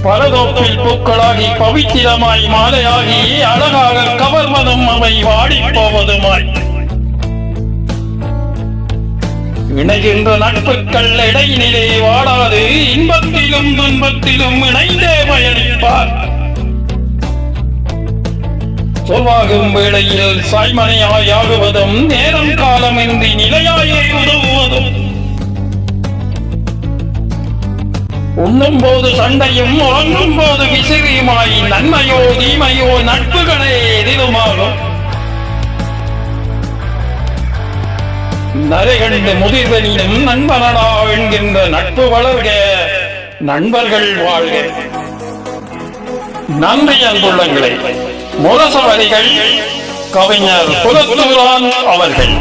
பலதோப்பில் பூக்களாகி பவித்திரமாய் மாலையாகி அழகாக கவர்வதும் அவை வாடி போவதுமாய் இணைகின்ற நட்புக்கள் இடையினிலே வாடாது இன்பத்திலும் துன்பத்திலும் இணைந்தே பயணிப்பார். சொல்வாகும் வேளையில் சாய்மனையாய் ஆகுவதும் நேரம் காலமின்றி நிலையாயே உதவுவதும் உண்ணும் போது சண்டையும் உறங்கும் போது விசிறியுமாய் நன்மையோ தீமையோ நட்புகளே எதிலுமாகும். நரைகண்டு முதிர்வெளியும் நண்பனடா என்கின்ற நட்பு வளர்க, நண்பர்கள் வாழ்க. நன்றி அன்புள்ளங்களே. முரச வரிகள் கவிஞர் குலத்தூரான் அவர்கள்.